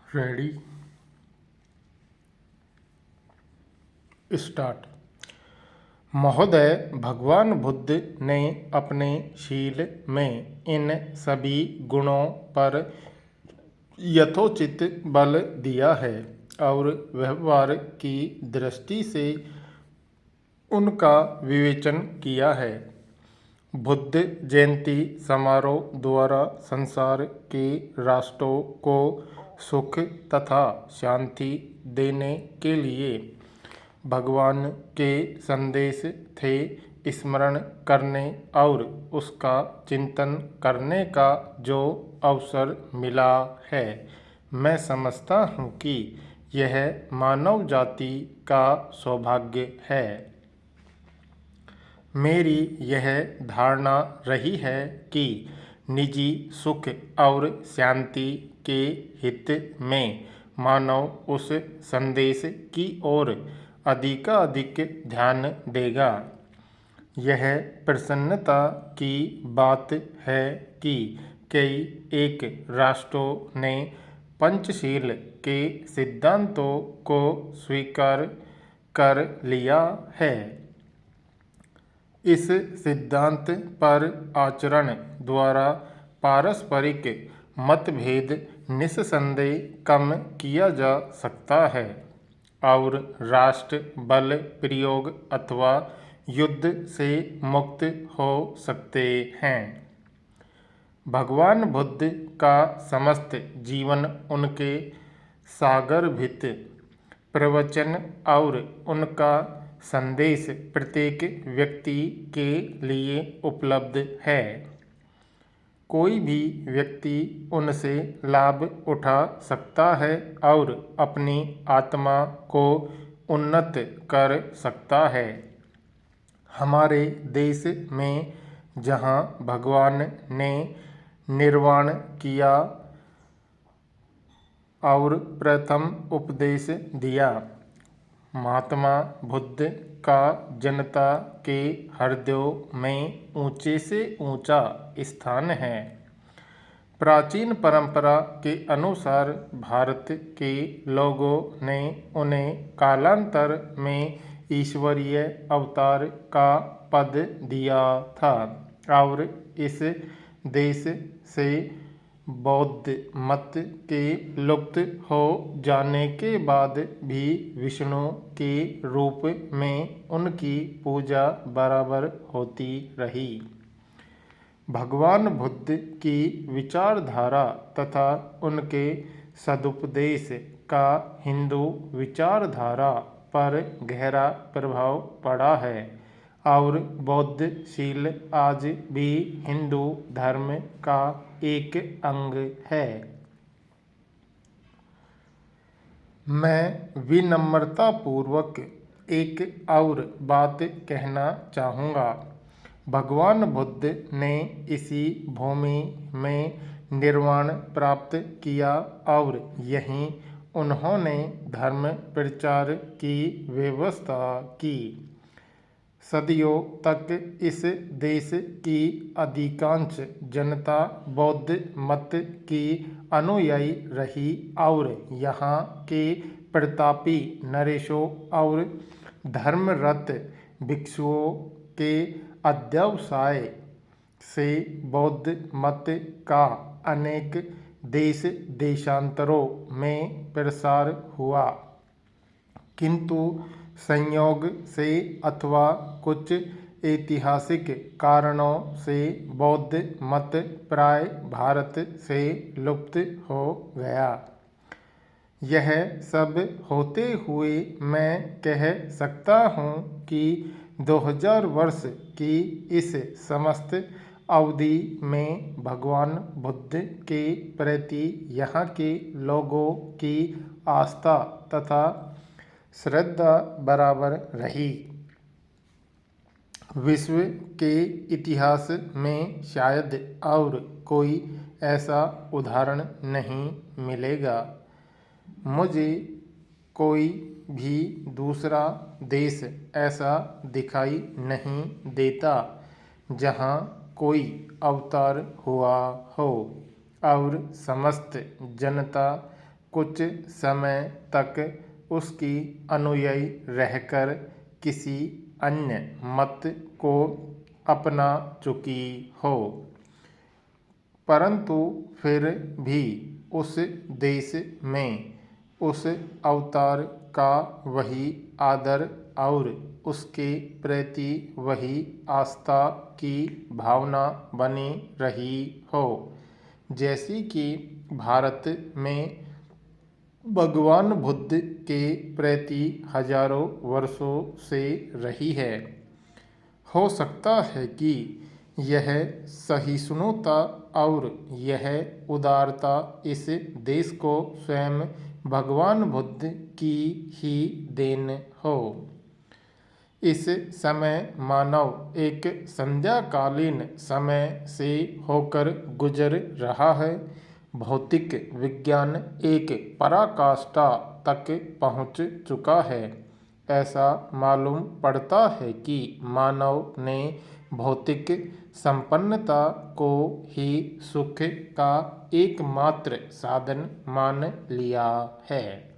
Ready start. महोदय, भगवान बुद्ध ने अपने शील में इन सभी गुणों पर यथोचित बल दिया है और व्यवहार की दृष्टि से उनका विवेचन किया है। बुद्ध जयंती समारोह द्वारा संसार के राष्ट्रों को सुख तथा शांति देने के लिए भगवान के संदेश थे स्मरण करने और उसका चिंतन करने का जो अवसर मिला है, मैं समझता हूँ कि यह मानव जाति का सौभाग्य है। मेरी यह धारणा रही है कि निजी सुख और शांति के हित में मानव उस संदेश की ओर अधिकाधिक ध्यान देगा। यह प्रसन्नता की बात है कि कई एक राष्ट्रों ने पंचशील के सिद्धांतों को स्वीकार कर लिया है। इस सिद्धांत पर आचरण द्वारा पारस्परिक मतभेद निस्संदेह कम किया जा सकता है और राष्ट्र बल प्रयोग अथवा युद्ध से मुक्त हो सकते हैं। भगवान बुद्ध का समस्त जीवन उनके सागरभित प्रवचन और उनका संदेश प्रत्येक व्यक्ति के लिए उपलब्ध है। कोई भी व्यक्ति उनसे लाभ उठा सकता है और अपनी आत्मा को उन्नत कर सकता है। हमारे देश में जहाँ भगवान ने निर्वाण किया और प्रथम उपदेश दिया, महात्मा बुद्ध का जनता के हृदयों में ऊंचे से ऊंचा स्थान है। प्राचीन परंपरा के अनुसार भारत के लोगों ने उन्हें कालांतर में ईश्वरीय अवतार का पद दिया था और इस देश से बौद्ध मत के लुप्त हो जाने के बाद भी विष्णु के रूप में उनकी पूजा बराबर होती रही। भगवान बुद्ध की विचारधारा तथा उनके सदुपदेश का हिंदू विचारधारा पर गहरा प्रभाव पड़ा है और बौद्ध शील आज भी हिंदू धर्म का एक अंग है। मैं विनम्रतापूर्वक एक और बात कहना चाहूँगा। भगवान बुद्ध ने इसी भूमि में निर्वाण प्राप्त किया और यहीं उन्होंने धर्म प्रचार की व्यवस्था की। सदियों तक इस देश की अधिकांश जनता बौद्ध मत की अनुयायी रही और यहाँ के प्रतापी नरेशों और धर्मरत भिक्षुओं के अध्यवसाय से बौद्ध मत का अनेक देश देशांतरों में प्रसार हुआ, किंतु संयोग से अथवा कुछ ऐतिहासिक कारणों से बौद्ध मत प्राय भारत से लुप्त हो गया। यह सब होते हुए मैं कह सकता हूँ कि 2000 वर्ष की इस समस्त अवधि में भगवान बुद्ध के प्रति यहाँ के लोगों की आस्था तथा श्रद्धा बराबर रही। विश्व के इतिहास में शायद और कोई ऐसा उदाहरण नहीं मिलेगा। मुझे कोई भी दूसरा देश ऐसा दिखाई नहीं देता जहाँ कोई अवतार हुआ हो और समस्त जनता कुछ समय तक उसकी अनुयायी रहकर किसी अन्य मत को अपना चुकी हो, परंतु फिर भी उस देश में उस अवतार का वही आदर और उसके प्रति वही आस्था की भावना बनी रही हो, जैसी कि भारत में भगवान बुद्ध के प्रति हजारों वर्षों से रही है। हो सकता है कि यह सहिष्णुता और यह उदारता इस देश को स्वयं भगवान बुद्ध की ही देन हो। इस समय मानव एक संध्याकालीन समय से होकर गुजर रहा है। भौतिक विज्ञान एक पराकाष्ठा तक पहुंच चुका है। ऐसा मालूम पड़ता है कि मानव ने भौतिक संपन्नता को ही सुख का एकमात्र साधन मान लिया है।